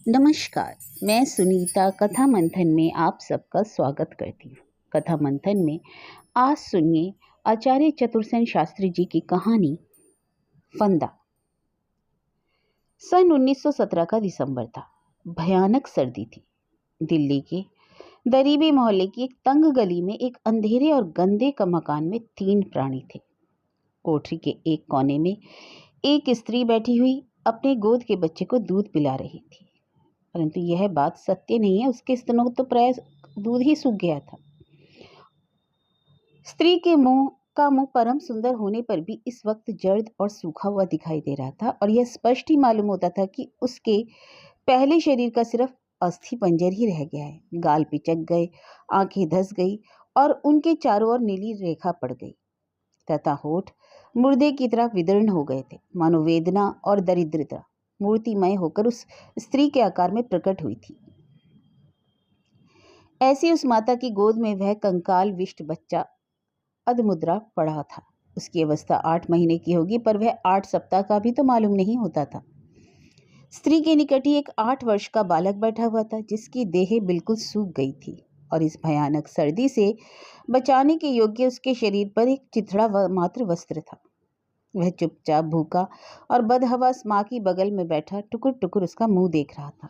नमस्कार। मैं सुनीता कथा मंथन में आप सबका स्वागत करती हूँ। कथा मंथन में आज सुनिए आचार्य चतुरसेन शास्त्री जी की कहानी फंदा। सन 1917 का दिसंबर था। भयानक सर्दी थी। दिल्ली के दरीबी मोहल्ले की एक तंग गली में एक अंधेरे और गंदे का मकान में 3 प्राणी थे। कोठरी के एक कोने में एक स्त्री बैठी हुई अपने गोद के बच्चे को दूध पिला रही थी, परंतु यह बात सत्य नहीं है। उसके स्तनों तो प्राय दूध ही सूख गया था। स्त्री के मुंह परम सुंदर होने पर भी इस वक्त जर्द और सूखा हुआ दिखाई दे रहा था, और यह स्पष्ट ही मालूम होता था कि उसके पहले शरीर का सिर्फ अस्थि पंजर ही रह गया है। गाल पिचक गए, आंखें धस गई और उनके चारों ओर नीली रेखा पड़ गई तथा होठ मुर्दे की तरह विदीर्ण हो गए थे, मानो वेदना और दरिद्रता मूर्तिमय होकर उस स्त्री के आकार में प्रकट हुई थी। ऐसी उस माता की गोद में वह कंकाल विष्ट बच्चा अधमुद्रा पड़ा था। उसकी अवस्था 8 महीने की होगी, पर वह 8 सप्ताह का भी तो मालूम नहीं होता था। स्त्री के निकट ही एक 8 वर्ष का बालक बैठा हुआ था, जिसकी देह बिल्कुल सूख गई थी और इस भयानक सर्दी से बचाने के योग्य उसके शरीर पर एक चिथड़ा मात्र वस्त्र था। वह चुपचाप भूखा और बदहवास माँ की बगल में बैठा टुकुर टुकुर उसका मुंह देख रहा था।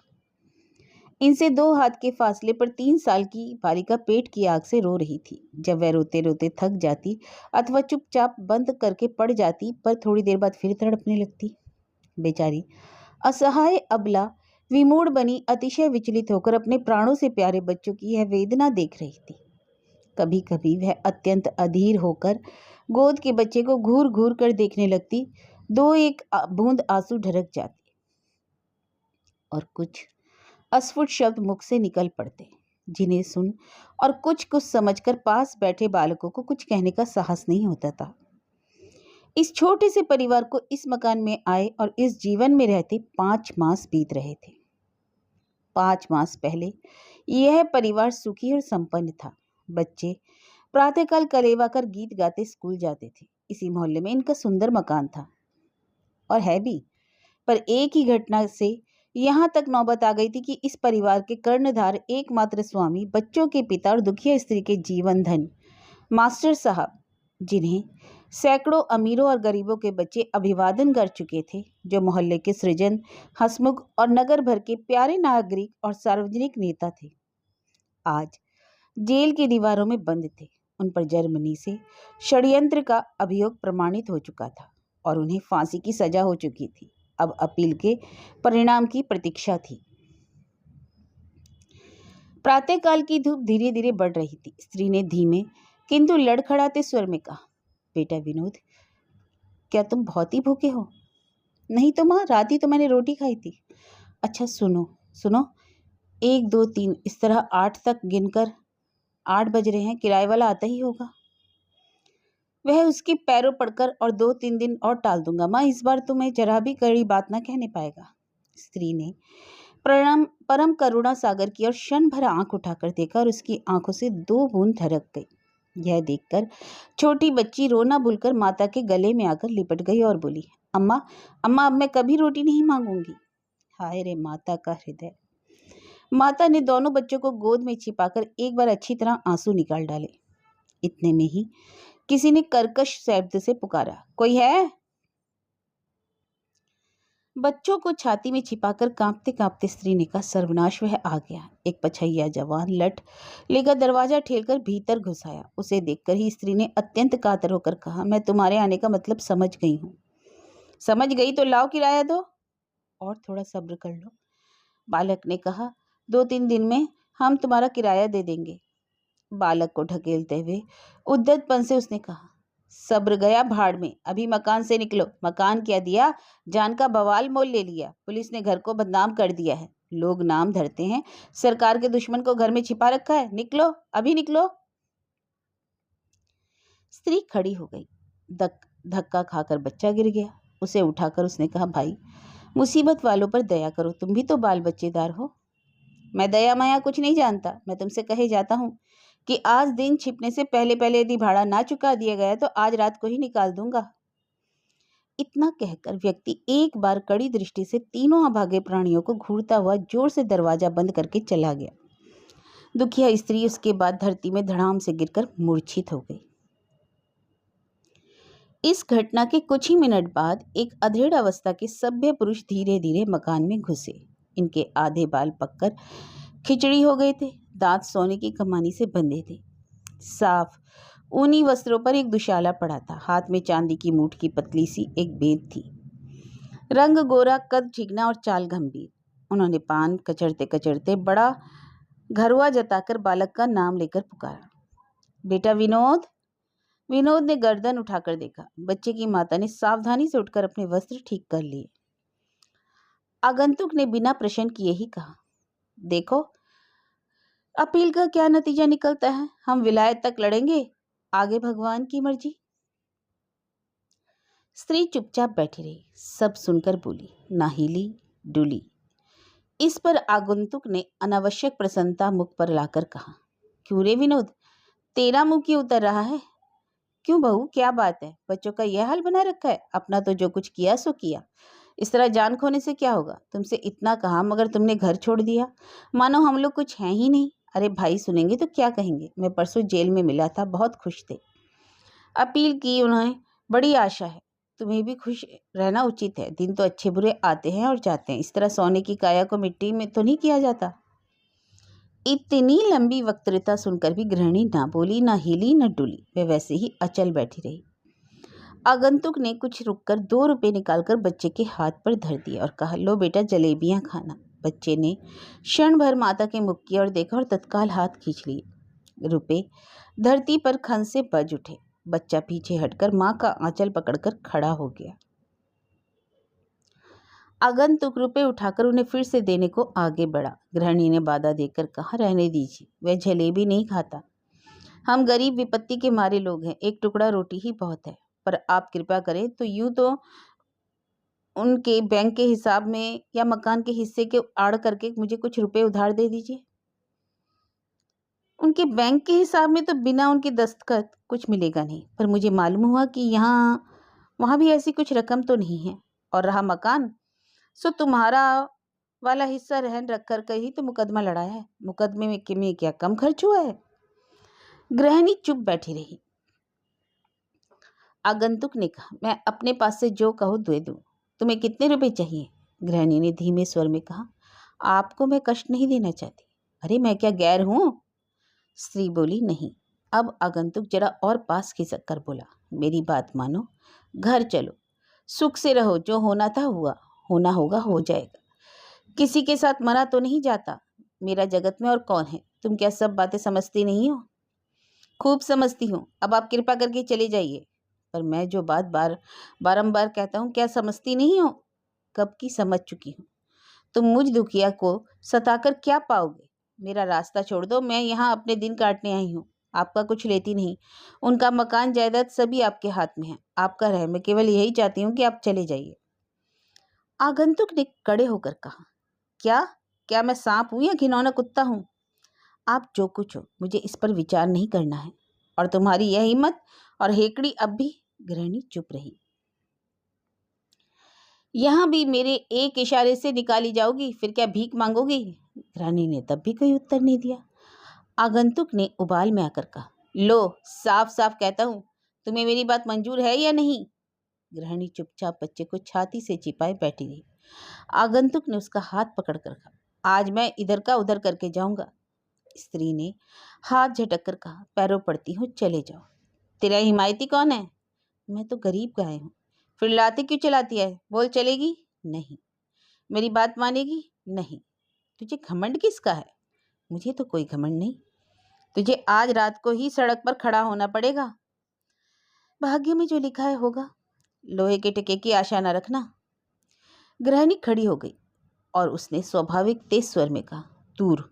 इनसे 2 हाथ के फासले पर 3 साल की बालिका पेट की आग से रो रही थी। जब वह रोते रोते थक जाती अथवा चुपचाप बंद करके पड़ जाती, पर थोड़ी देर बाद फिर तड़पने लगती। बेचारी असहाय अबला विमूढ़ बनी अतिशय विचलित होकर अपने प्राणों से प्यारे बच्चों की यह वेदना देख रही थी। कभी कभी वह अत्यंत अधीर होकर गोद के बच्चे को घूर घूर कर देखने लगती। 2-1 बूंद आंसू ढरक जाते और कुछ अस्फुट शब्द मुख से निकल पड़ते, जिन्हें सुन और कुछ कुछ समझकर पास बैठे बालकों को कुछ कहने का साहस नहीं होता था। इस छोटे से परिवार को इस मकान में आए और इस जीवन में रहते 5 मास बीत रहे थे। 5 मास पहले यह परिवार सुखी और संपन्न था। बच्चे प्रातःकाल कलेवा कर गीत गाते स्कूल जाते थे। इसी मोहल्ले में इनका सुंदर मकान था और है भी, पर एक ही घटना से यहाँ तक नौबत आ गई थी कि इस परिवार के कर्णधार एकमात्र स्वामी, बच्चों के पिता और दुखिया स्त्री के जीवन धन मास्टर साहब, जिन्हें सैकड़ों अमीरों और गरीबों के बच्चे अभिवादन कर चुके थे, जो मोहल्ले के सृजन, हंसमुख और नगर भर के प्यारे नागरिक और सार्वजनिक नेता थे, आज जेल की दीवारों में बंद थे। उन पर जर्मनी से षड्यंत्र का अभियोग प्रमाणित हो चुका था और उन्हें फांसी की सजा हो चुकी थी। अब अपील के परिणाम की प्रतीक्षा थी। प्रातःकाल की धूप धीरे धीरे बढ़ रही थी। स्त्री ने धीमे किंतु लड़खड़ाते स्वर में कहा, बेटा विनोद, क्या तुम बहुत ही भूखे हो? नहीं तो माँ, रात ही तो मैंने रोटी खाई थी। अच्छा सुनो सुनो, 1 2 3 इस तरह 8 तक गिनकर, 8 बज रहे हैं, किराए वाला आता ही होगा। वह उसके पैरों पड़कर और 2-3 दिन और टाल दूंगा माँ, इस बार तुम्हें जरा भी कड़ी बात ना कहने पाएगा। स्त्री ने परम करुणा सागर की और क्षण भर आंख उठाकर देखा और उसकी आंखों से 2 बूंद ढरक गई। यह देखकर छोटी बच्ची रोना भूलकर माता के गले में आकर लिपट गई और बोली, अम्मा अम्मा, अब मैं कभी रोटी नहीं मांगूंगी। हाय रे माता का हृदय। माता ने दोनों बच्चों को गोद में छिपाकर एक बार अच्छी तरह आंसू निकाल डाले। इतने में ही किसी ने कर्कश शब्द से पुकारा, कोई है? बच्चों को छाती में छिपाकर कांपते कांपते स्त्री ने कहा, सर्वनाश, वह आ गया। एक पछैया जवान लठ लेकर दरवाजा ठेलकर भीतर घुस आया। उसे देखकर ही स्त्री ने अत्यंत कातर होकर कहा, मैं तुम्हारे आने का मतलब समझ गई हूँ। समझ गई तो लाओ किराया दो और थोड़ा सब्र कर लो। बालक ने कहा, 2-3 दिन में हम तुम्हारा किराया दे देंगे। बालक को ढकेलते हुए उद्दतपन से उसने कहा, सब्र गया भाड़ में, अभी मकान से निकलो। मकान क्या दिया, जान का बवाल मोल ले लिया। पुलिस ने घर को बदनाम कर दिया है। लोग नाम धरते हैं सरकार के दुश्मन को घर में छिपा रखा है। निकलो, अभी निकलो। स्त्री खड़ी हो गई। धक्का खाकर बच्चा गिर गया। उसे उठाकर उसने कहा, भाई, मुसीबत वालों पर दया करो, तुम भी तो बाल बच्चेदार हो। मैं दया माया कुछ नहीं जानता। मैं तुमसे कहे जाता हूँ कि आज दिन छिपने से पहले पहले यदि भाड़ा ना चुका दिया गया तो आज रात को ही निकाल दूंगा। इतना कहकर व्यक्ति एक बार कड़ी दृष्टि से तीनों अभागे प्राणियों को घूरता हुआ जोर से दरवाजा बंद करके चला गया। दुखिया स्त्री उसके बाद धरती में धड़ाम से गिरकर मूर्छित हो गई। इस घटना के कुछ ही मिनट बाद एक अधेड़ अवस्था के सभ्य पुरुष धीरे धीरे मकान में घुसे। इनके आधे बाल पककर खिचड़ी हो गए थे, दांत सोने की कमानी से बंधे थे। साफ ऊनी वस्त्रों पर एक दुशाला पड़ा था। हाथ में चांदी की मूठ की पतली सी एक बेद थी। रंग गोरा, कद चिकना और चाल गंभीर। उन्होंने पान कचरते कचरते बड़ा घरवा जताकर बालक का नाम लेकर पुकारा, बेटा विनोद। विनोद ने गर्दन उठाकर देखा। बच्चे की माता ने सावधानी से उठकर अपने वस्त्र ठीक कर लिए। आगंतुक ने बिना प्रश्न किए ही कहा, देखो अपील का क्या नतीजा निकलता है। हम विलायत तक लड़ेंगे, आगे भगवान की मर्जी। स्त्री चुपचाप बैठी रही। सब सुनकर बोली, ना हिली डुली। इस पर आगंतुक ने अनावश्यक प्रसन्नता मुख पर लाकर कहा, क्यों रे विनोद, तेरा मुंह क्यों उतर रहा है? क्यों बहू, क्या बात है? बच्चों का यह हाल बना रखा है? अपना तो जो कुछ किया सो किया। इस तरह जान खोने से क्या होगा? तुमसे इतना कहा मगर तुमने घर छोड़ दिया, मानो हम लोग कुछ हैं ही नहीं। अरे भाई सुनेंगे तो क्या कहेंगे? मैं परसों जेल में मिला था, बहुत खुश थे। अपील की उन्हें बड़ी आशा है। तुम्हें भी खुश रहना उचित है। दिन तो अच्छे बुरे आते हैं और जाते हैं। इस तरह सोने की काया को मिट्टी में तो नहीं किया जाता। इतनी लंबी वक्तृता सुनकर भी गृहिणी ना बोली, ना हिली, न डुली। वे वैसे ही अचल बैठी रही। आगंतुक ने कुछ रुककर 2 रुपए निकालकर बच्चे के हाथ पर धर दिए और कहा, लो बेटा जलेबियां खाना। बच्चे ने क्षण भर माता के मुख की ओर देखा और तत्काल हाथ खींच लिए। रुपए धरती पर खन से बज उठे। बच्चा पीछे हटकर मां का आंचल पकड़कर खड़ा हो गया। आगंतुक रुपए उठाकर उन्हें फिर से देने को आगे बढ़ा। गृहिणी ने बाधा देकर कहा, रहने दीजिए, वह जलेबी नहीं खाता। हम गरीब विपत्ति के मारे लोग हैं, एक टुकड़ा रोटी ही बहुत है। पर आप कृपा करें तो यूं तो उनके बैंक के हिसाब में या मकान के हिस्से के आड़ करके मुझे कुछ रुपए उधार दे दीजिए। उनके बैंक के हिसाब में तो बिना उनके दस्तखत कुछ मिलेगा नहीं, पर मुझे मालूम हुआ कि वहाँ भी ऐसी कुछ रकम तो नहीं है। और रहा मकान, सो तुम्हारा वाला हिस्सा रहन रख कर ही तो मुकदमा लड़ाया है। मुकदमे में क्या कम खर्च हुआ है? गृहिणी चुप बैठी रही। आगंतुक ने कहा, मैं अपने पास से जो कहो दे दूं। तुम्हें कितने रुपए चाहिए? गृहिणी ने धीमे स्वर में कहा, आपको मैं कष्ट नहीं देना चाहती। अरे मैं क्या गैर हूं? स्त्री बोली, नहीं। अब आगंतुक जरा और पास खिसक कर बोला, मेरी बात मानो, घर चलो, सुख से रहो। जो होना था हुआ, होना होगा हो जाएगा। किसी के साथ मरा तो नहीं जाता। मेरा जगत में और कौन है? तुम क्या सब बातें समझती नहीं हो? खूब समझती हूँ। अब आप कृपा करके चले जाइए। पर मैं जो बात बारंबार कहता हूँ, क्या समझती नहीं हो? कब की समझ चुकी हूँ। तुम मुझ दुखिया को सताकर क्या पाओगे? मेरा रास्ता छोड़ दो, मैं यहाँ अपने दिन काटने आई हूँ। आपका कुछ लेती नहीं। उनका मकान जायदाद सभी आपके हाथ में है, आपका रहे। मैं केवल यही चाहती हूँ कि आप चले जाइए। आगंतुक ने कड़े होकर कहा, क्या क्या मैं सांप हूं या घिनौना कुत्ता हूं? आप जो कुछ हो, मुझे इस पर विचार नहीं करना है। और तुम्हारी यह हिम्मत और हेकड़ी अब भी। गृहिणी चुप रही। यहां भी मेरे एक इशारे से निकाली जाओगी, फिर क्या भीख मांगोगी? गृहिणी ने तब भी कोई उत्तर नहीं दिया। आगंतुक ने उबाल में आकर कहा, लो साफ साफ कहता हूं, तुम्हें मेरी बात मंजूर है या नहीं? गृहिणी चुपचाप बच्चे को छाती से चिपाए बैठी रही। आगंतुक ने उसका हाथ पकड़कर कहा, आज मैं इधर का उधर करके जाऊंगा। स्त्री ने हाथ झटक कर कहा, पैरों पड़ती हूँ, चले जाओ। तेरा हिमायती कौन है? मैं तो गरीब गाय हूँ। फिर लाते क्यों चलाती है? बोल, चलेगी? नहीं। मेरी बात मानेगी? नहीं। तुझे घमंड किसका है? मुझे तो कोई घमंड नहीं। तुझे आज रात को ही सड़क पर खड़ा होना पड़ेगा। भाग्य में जो लिखा है होगा। लोहे के टिके की आशा न रखना। गृहिणी खड़ी हो गई और उसने स्वाभाविक तेज स्वर में कहा, दूर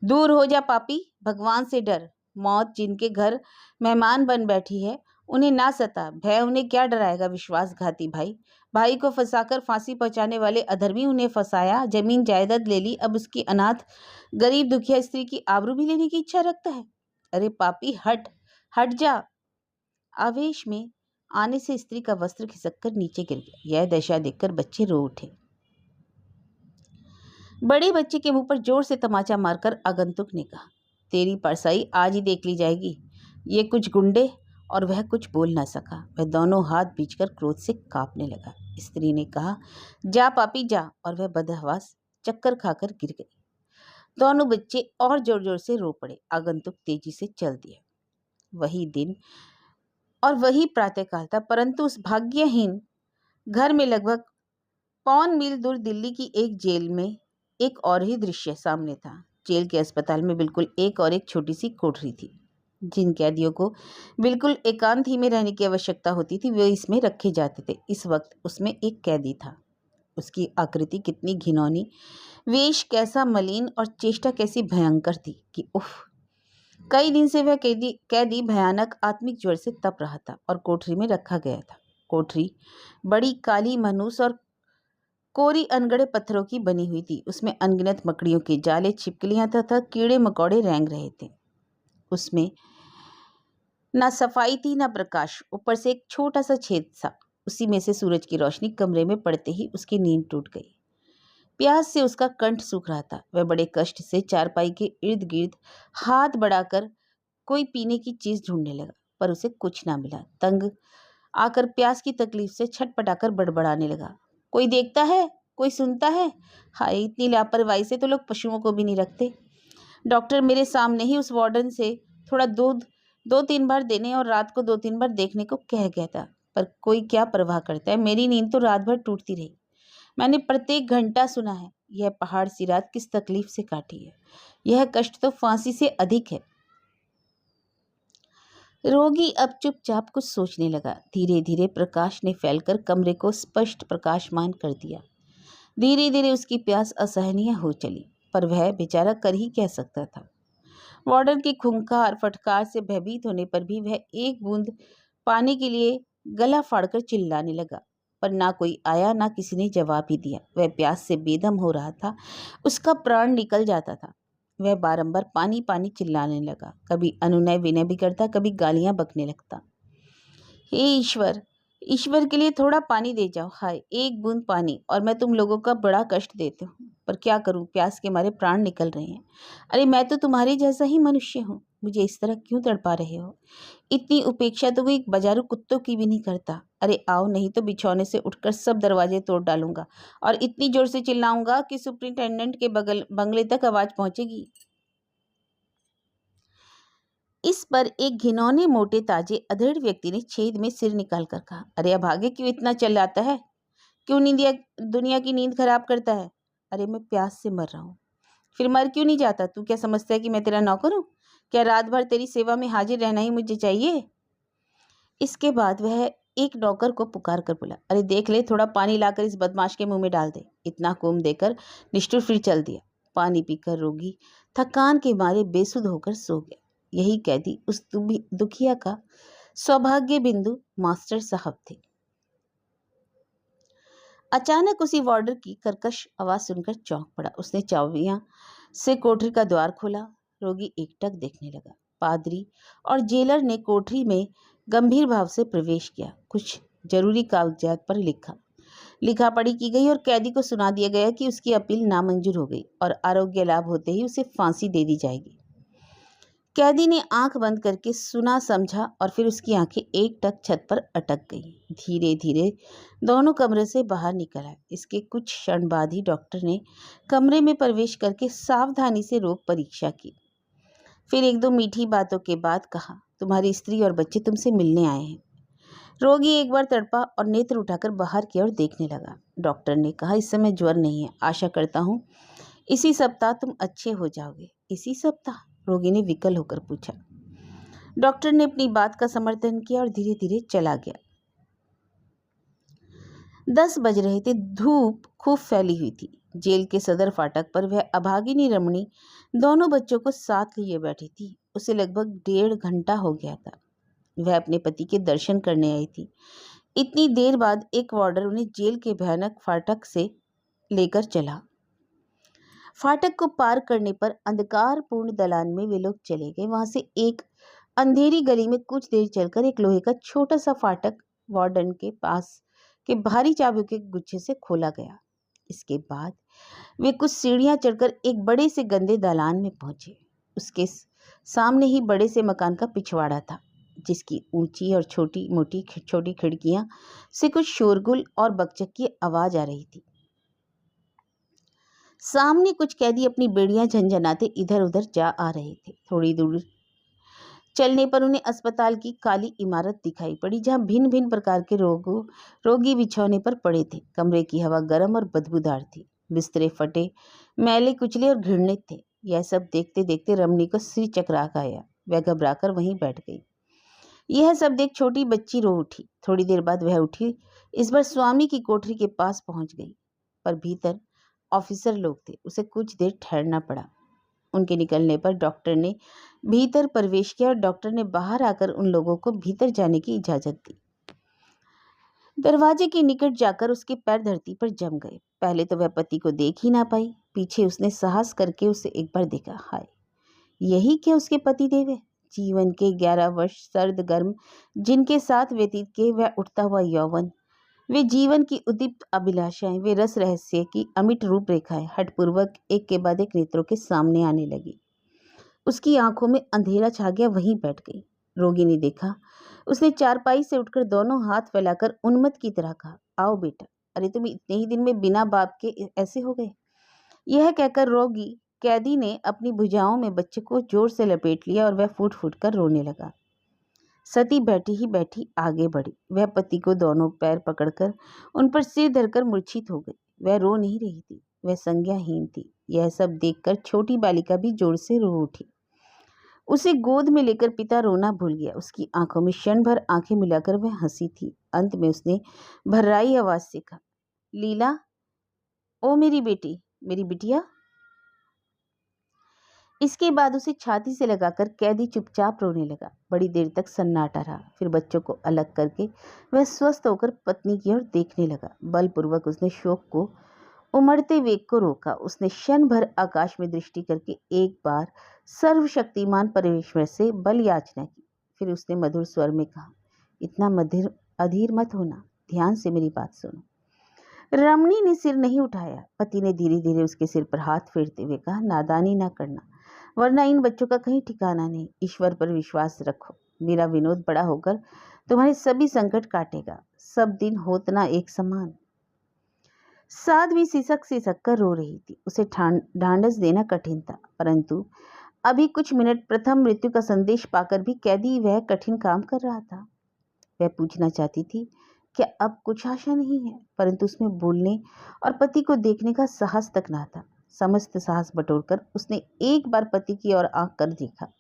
दूर हो जा पापी, भगवान से डर। मौत जिनके घर मेहमान बन बैठी है, उन्हें ना सता। भय उन्हें क्या डराएगा? विश्वासघाती भाई, भाई को फंसाकर फांसी पहुंचाने वाले अधर्मी उन्हें फंसाया, जमीन जायदाद ले ली, अब उसकी अनाथ गरीब दुखिया स्त्री की आबरू भी लेने की इच्छा रखता है। अरे पापी, हट हट जा। आवेश में आने से स्त्री का वस्त्र खिसक कर नीचे गिर गया। यह दशा देखकर बच्चे रो उठे। बड़े बच्चे के मुंह पर जोर से तमाचा मारकर आगंतुक ने कहा, तेरी परसाई आज ही देख ली जाएगी। ये कुछ गुंडे। और वह कुछ बोल न सका। वह दोनों हाथ बींचकर क्रोध से कांपने लगा। स्त्री ने कहा, जा पापी जा, और वह बदहवास चक्कर खाकर गिर गई। दोनों बच्चे और जोर जोर से रो पड़े। आगंतुक तेजी से चल दिया। वही दिन और वही प्रातःकाल था, परंतु उस भाग्यहीन घर में लगभग 5 मील दूर दिल्ली की एक जेल में एक और ही दृश्य सामने था। जेल के अस्पताल में बिल्कुल एक छोटी सी कोठरी थी। जिन कैदियों को बिल्कुल एकांत ही में रहने की आवश्यकता होती थी वे इसमें रखे जाते थे। इस वक्त उसमें एक कैदी था। उसकी आकृति कितनी घिनौनी, वेश कैसा मलिन और चेष्टा कैसी भयंकर थी कि उफ। कई दिन से वह कैदी भयानक आत्मिक ज्वर से तप रहा था और कोठरी में रखा गया था। कोठरी बड़ी काली, मनूस और कोरी अनगढ़े पत्थरों की बनी हुई थी। उसमें अनगिनत मकड़ियों के जाले, छिपकलियां तथा कीड़े मकोड़े रेंग रहे थे। उसमें ना सफाई थी ना प्रकाश। ऊपर से एक छोटा सा छेद था। उसी में से सूरज की रोशनी कमरे में पड़ते ही उसकी नींद टूट गई। प्यास से उसका कंठ सूख रहा था। वह बड़े कष्ट से चारपाई के इर्द गिर्द हाथ बढ़ाकर कोई पीने की चीज ढूंढने लगा, पर उसे कुछ ना मिला। तंग आकर प्यास की तकलीफ से छटपटाकर बड़बड़ाने लगा, कोई देखता है, कोई सुनता है। हाय, इतनी लापरवाही से तो लोग पशुओं को भी नहीं रखते। डॉक्टर मेरे सामने ही उस वार्डन से थोड़ा दूध 2-3 बार देने और रात को 2-3 बार देखने को कह गया था, पर कोई क्या परवाह करता है। मेरी नींद तो रात भर टूटती रही। मैंने प्रत्येक घंटा सुना है, यह पहाड़ सी रात किस तकलीफ से काटी है। यह कष्ट तो फांसी से अधिक है। रोगी अब चुपचाप कुछ सोचने लगा। धीरे धीरे प्रकाश ने फैलकर कमरे को स्पष्ट प्रकाशमान कर दिया। धीरे धीरे उसकी प्यास असहनीय हो चली, पर वह बेचारा कर ही क्या सकता था। वार्डन की खूंखार फटकार से भयभीत होने पर भी वह एक बूंद पाने के लिए गला फाड़कर चिल्लाने लगा, पर ना कोई आया, ना किसी ने जवाब ही दिया। वह प्यास से बेदम हो रहा था। उसका प्राण निकल जाता था। वह बारंबार पानी पानी चिल्लाने लगा। कभी अनुनय विनय भी करता, कभी गालियां बकने लगता। हे ईश्वर, ईश्वर के लिए थोड़ा पानी दे जाओ। हाय, एक बूंद पानी और मैं तुम लोगों का बड़ा कष्ट देती हूँ, पर क्या करूं, प्यास के मारे प्राण निकल रहे हैं। अरे मैं तो तुम्हारे जैसा ही मनुष्य हूँ, मुझे इस तरह क्यों तड़पा रहे हो। इतनी उपेक्षा तो कोई बाजारू कुत्तों की भी नहीं करता। अरे आओ, नहीं तो बिछौने से उठकर सब दरवाजे तोड़ डालूंगा और इतनी जोर से चिल्लाऊंगा कि सुपरिंटेंडेंट के बंगले तक आवाज पहुंचेगी। इस पर एक घिनौने मोटे ताजे अधेड़ व्यक्ति ने छेद में सिर निकालकर कहा, अरे अब आगे क्यों इतना चिल्लाता है, क्यों दुनिया की नींद खराब करता है। अरे मैं प्यास से मर रहा हूँ, फिर मर क्यों नहीं जाता। तू क्या समझता है कि मैं तेरा नौकर हूँ? क्या रात भर तेरी सेवा में हाजिर रहना ही मुझे चाहिए। इसके बाद वह एक नौकर को पुकार कर बोला, अरे देख ले, थोड़ा पानी लाकर इस बदमाश के मुंह में डाल दे। इतना कुम देकर निष्ठुर फिर चल दिया। पानी पीकर रोगी थकान के मारे बेसुध होकर सो गया। यही कैदी उस दुखिया का सौभाग्य बिंदु मास्टर साहब थे। अचानक उसी वार्डर की कर्कश आवाज सुनकर चौंक पड़ा। उसने चाबियां से कोठरी का द्वार खोला। रोगी एकटक देखने लगा। पादरी और जेलर ने कोठरी में गंभीर भाव से प्रवेश किया। कुछ जरूरी कागजात पर लिखा पढ़ी की गई और कैदी को सुना दिया गया कि उसकी अपील नामंजूर हो गई और आरोग्य लाभ होते ही उसे फांसी दे दी जाएगी। कैदी ने आंख बंद करके सुना समझा और फिर उसकी आंखें एकटक छत पर अटक गईं। धीरे धीरे दोनों कमरे से बाहर निकल आए। इसके कुछ क्षण बाद ही डॉक्टर ने कमरे में प्रवेश करके सावधानी से रोग परीक्षा की। फिर 1-2 मीठी बातों के बाद कहा, तुम्हारी स्त्री और बच्चे तुमसे मिलने आए हैं। रोगी एक बार तड़पा और नेत्र उठाकर बाहर की ओर देखने लगा। डॉक्टर ने कहा, इस समय ज्वर नहीं है, आशा करता हूँ इसी सप्ताह तुम अच्छे हो जाओगे। इसी सप्ताह? रोगी ने विकल होकर पूछा। डॉक्टर ने अपनी बात का समर्थन किया और धीरे धीरे चला गया। 10 बज रहे थे। धूप खूब फैली हुई थी। जेल के सदर फाटक पर वह अभागिनी रमणी दोनों बच्चों को साथ लिए बैठी थी। उसे लगभग 1.5 घंटा हो गया था। वह अपने पति के दर्शन करने आई थी। इतनी देर बाद एक वार्डर उन्हें जेल के भयानक फाटक से लेकर चला। फाटक को पार करने पर अंधकारपूर्ण दलान में वे लोग चले गए। वहां से एक अंधेरी गली में कुछ देर चलकर एक लोहे का छोटा सा फाटक वार्डन के पास के भारी चाबियों के गुच्छे से खोला गया। इसके बाद वे कुछ सीढ़ियां चढ़कर एक बड़े से गंदे दालान में पहुंचे। उसके सामने ही बड़े से मकान का पिछवाड़ा था, जिसकी ऊंची और छोटी खिड़कियां से कुछ शोरगुल और बकचक की आवाज आ रही थी। सामने कुछ कैदी अपनी बेड़ियां झंझनाते इधर उधर जा आ रहे थे। थोड़ी दूर चलने पर उन्हें अस्पताल की काली इमारत दिखाई पड़ी, जहां भिन्न भिन्न प्रकार के रोगी बिछौने पर पड़े थे। कमरे की हवा गर्म और बदबूदार थी। बिस्तरे फटे, मैले कुचले और घृणित थे। यह सब देखते देखते रमणी को सिर चकरा गया। वह घबराकर वहीं बैठ गई। यह सब देख छोटी बच्ची रो उठी। थोड़ी देर बाद वह उठी, इस बार स्वामी की कोठरी के पास पहुंच गई, पर भीतर ऑफिसर लोग थे। उसे कुछ देर ठहरना पड़ा। उनके निकलने पर डॉक्टर ने भीतर प्रवेश किया और डॉक्टर ने बाहर आकर उन लोगों को भीतर जाने की इजाजत दी। दरवाजे के निकट जाकर उसके पैर धरती पर जम गए। पहले तो वह पति को देख ही ना पाई। पीछे उसने साहस करके उसे एक बार देखा। हाय, यही क्या उसके पति देव है? जीवन के 11 वर्ष सर्द गर्म जिनके साथ व्यतीत किए, वह उठता हुआ यौवन, वे जीवन की उद्दीप्त अभिलाषाएं, वे रस रहस्य की अमिट रूपरेखाएं हठपूर्वक एक के बाद एक नेत्रों के सामने आने लगी। उसकी आंखों में अंधेरा छा गया। वहीं बैठ गई। रोगी ने देखा। उसने चारपाई से उठकर दोनों हाथ फैलाकर उन्मत्त की तरह कहा, आओ बेटा। अरे तुम इतने ही दिन में बिना बाप के ऐसे हो गए? यह कहकर रोगी कैदी ने अपनी भुजाओं में बच्चे को जोर से लपेट लिया और वह फूट फूट कर रोने लगा। सती बैठी ही बैठी आगे बढ़ी। वह पति को दोनों पैर पकड़कर उन पर सिर धरकर मूर्छित हो गई। वह रो नहीं रही थी, वह संज्ञाहीन थी। यह सब देखकर छोटी बालिका भी जोर से रो उठी। उसे गोद में लेकर पिता रोना भूल गया। उसकी आंखों में क्षण भर आंखें मिलाकर वह हंसी थी। अंत में उसने भर्राई आवाज से कहा, लीला, ओ मेरी बेटी, मेरी बिटिया। इसके बाद उसे छाती से लगाकर कैदी चुपचाप रोने लगा। बड़ी देर तक सन्नाटा रहा। फिर बच्चों को अलग करके वह स्वस्थ होकर पत्नी की ओर देखने लगा। बलपूर्वक उसने शोक को उमड़ते वेग को रोका। उसने क्षण भर आकाश में दृष्टि करके एक बार सर्वशक्तिमान परमेश्वर से बल याचना की। फिर उसने मधुर स्वर में कहा, इतना अधीर मत होना, ध्यान से मेरी बात सुनो। रमणी ने सिर नहीं उठाया। पति ने धीरे धीरे उसके सिर पर हाथ फेरते हुए कहा, नादानी ना करना, वरना इन बच्चों का कहीं ठिकाना नहीं। ईश्वर पर विश्वास रखो। मेरा विनोद बड़ा होकर तुम्हारे सभी संकट काटेगा। सब दिन होतना एक समान। साध्वी सिसक सिसक कर रो रही थी। उसे ढांढस देना कठिन था, परंतु अभी कुछ मिनट प्रथम मृत्यु का संदेश पाकर भी कैदी वह कठिन काम कर रहा था। वह पूछना चाहती थी, क्या अब कुछ आशा नहीं है? परंतु उसमें बोलने और पति को देखने का साहस तक ना था। समस्त साहस बटोरकर उसने एक बार पति की ओर आंख कर देखा।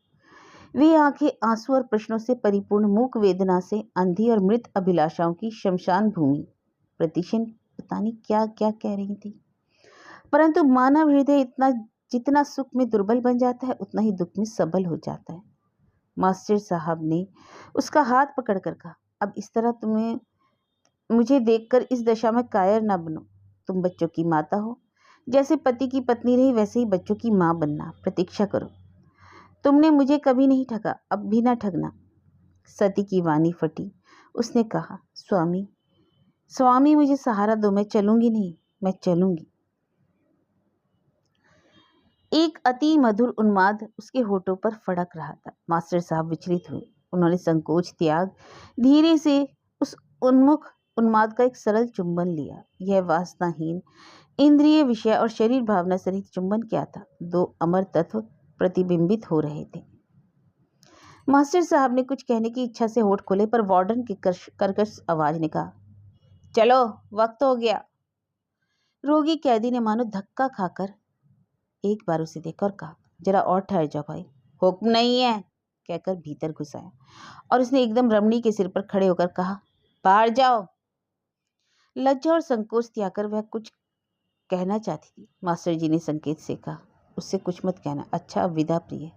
वे आंखें आंसू और प्रश्नों से परिपूर्ण, मूक वेदना से अंधी और मृत अभिलाषाओं की शमशान भूमि प्रतिक्षण पता नहीं क्या क्या कह रही थी। परंतु मानव हृदय जितना सुख में दुर्बल बन जाता है, उतना ही दुख में सबल हो जाता है। मास्टर साहब ने उसका हाथ पकड़कर कहा, अब इस तरह तुम्हें मुझे देखकर इस दशा में कायर ना बनो। तुम बच्चों की माता हो। जैसे पति की पत्नी रही, वैसे ही बच्चों की माँ बनना। प्रतीक्षा करो। तुमने मुझे कभी नहीं ठगा, अब भी ना ठगना। सती की वाणी फटी। उसने कहा, स्वामी मुझे सहारा दो, मैं चलूंगी नहीं, मैं चलूंगी। एक अति मधुर उन्माद उसके होठों पर फड़क रहा था। मास्टर साहब विचलित हुए। उन्होंने संकोच त्याग धीरे से उस उन्मुख उन्माद का एक सरल चुंबन लिया। यह वासनाहीन इंद्रिय विषय और शरीर भावना सहित चुंबन क्या था? दो अमर तत्व प्रतिबिंबित हो रहे थे। मास्टर साहब ने कुछ कहने की इच्छा से होठ खोले, पर वार्डन की कर्कश आवाज ने कहा, चलो, वक्त हो गया। रोगी कैदी ने मानो धक्का खाकर एक बार उसे देखा और कहा, जरा और ठहर जाओ भाई। हुक्म नहीं है, कहकर भीतर घुस आया और उसने एकदम रमणी के सिर पर खड़े होकर कहा, बाहर जाओ। लज्जा और संकोच त्याग कर वह कुछ कहना चाहती थी। मास्टर जी ने संकेत से कहा, उससे कुछ मत कहना। अच्छा, अब विदा प्रिय।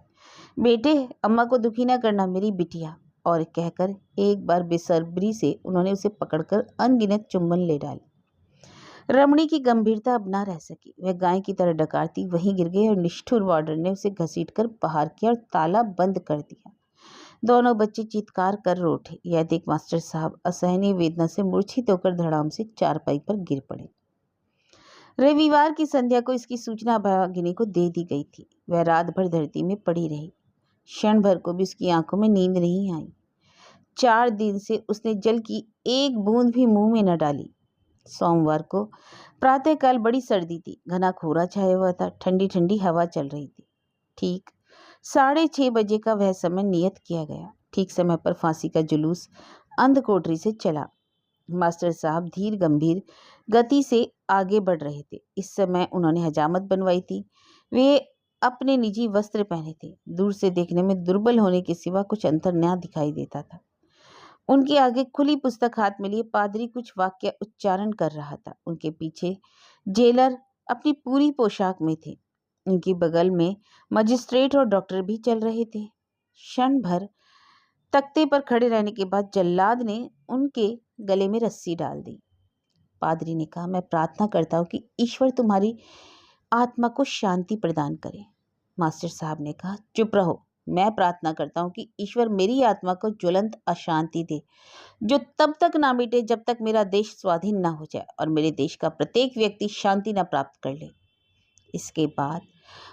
बेटे, अम्मा को दुखी ना करना मेरी बिटिया। और कहकर एक बार बेसब्री से उन्होंने उसे पकड़कर अनगिनत चुम्बन ले डाले। रमणी की गंभीरता अब ना रह सकी। वह गाय की तरह डकारती वहीं गिर गई और निष्ठुर वार्डन ने उसे घसीटकर बाहर किया और ताला बंद कर दिया। दोनों बच्चे चित्कार कर रो उठे। यह देख मास्टर साहब असहनीय वेदना से मूर्छित होकर धड़ाम से चारपाई पर गिर पड़े। रविवार की संध्या को इसकी सूचना भागिनी को दे दी गई थी। वह रात भर धरती में पड़ी रही। क्षण भर को भी उसकी आंखों में नींद नहीं आई। 4 दिन से उसने जल की एक बूंद भी मुंह में न डाली। सोमवार को प्रातःकाल बड़ी सर्दी थी। घना कोहरा छाया हुआ था। ठंडी ठंडी हवा चल रही थी। ठीक 6:30 बजे का वह समय नियत किया गया। ठीक समय पर फांसी का जुलूस अंधकोटरी से चला। मास्टर साहब धीर गंभीर गति से आगे बढ़ रहे थे। इस समय उन्होंने हजामत बनवाई थी। वे अपने निजी वस्त्र पहने थे। दूर से देखने में दुर्बल होने के सिवा कुछ अंतर न दिखाई देता था। उनके आगे खुली पुस्तक हाथ में लिए पादरी कुछ वाक्य उच्चारण कर रहा था। उनके पीछे जेलर अपनी पूरी पोशाक में थे। उनके बगल में मजिस्ट्रेट और डॉक्टर भी चल रहे थे। क्षण भर तख्ते पर खड़े रहने के बाद जल्लाद ने उनके गले में रस्सी डाल दी। पादरी ने कहा, मैं प्रार्थना करता हूँ कि ईश्वर तुम्हारी आत्मा को शांति प्रदान करे। मास्टर साहब ने कहा, चुप रहो। मैं प्रार्थना करता हूँ कि ईश्वर मेरी आत्मा को ज्वलंत अशांति दे, जो तब तक ना मिटे जब तक मेरा देश स्वाधीन ना हो जाए और मेरे देश का प्रत्येक व्यक्ति शांति ना प्राप्त कर ले। इसके बाद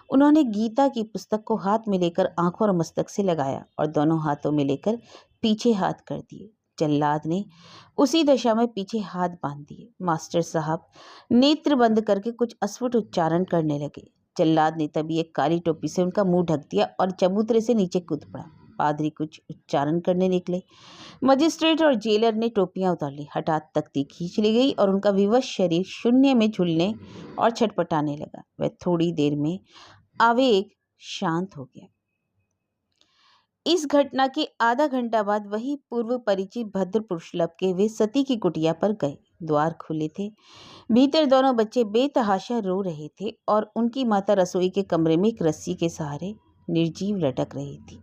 उन्होंने गीता की पुस्तक को हाथ में लेकर आंखों और मस्तक से लगाया और दोनों हाथों में लेकर पीछे हाथ कर दिए। जल्लाद ने उसी दशा में पीछे हाथ बांध दिए। मास्टर साहब नेत्र बंद करके कुछ अस्फुट उच्चारण करने लगे। जल्लाद ने तभी एक काली टोपी से उनका मुंह ढक दिया और चबूतरे से नीचे कूद पड़ा। पादरी कुछ उच्चारण करने निकले। मजिस्ट्रेट और जेलर ने टोपियां उतार ली। हठात तख्ती खींच ली गई और उनका विवश शरीर शून्य में झूलने और छटपटाने लगा। वह थोड़ी देर में आवेग शांत हो गया। इस घटना के आधा घंटा बाद वही पूर्व परिचित भद्र पुरुषलभ के वे सती की कुटिया पर गए। द्वार खुले थे। भीतर दोनों बच्चे बेतहाशा रो रहे थे और उनकी माता रसोई के कमरे में एक रस्सी के सहारे निर्जीव लटक रही थी।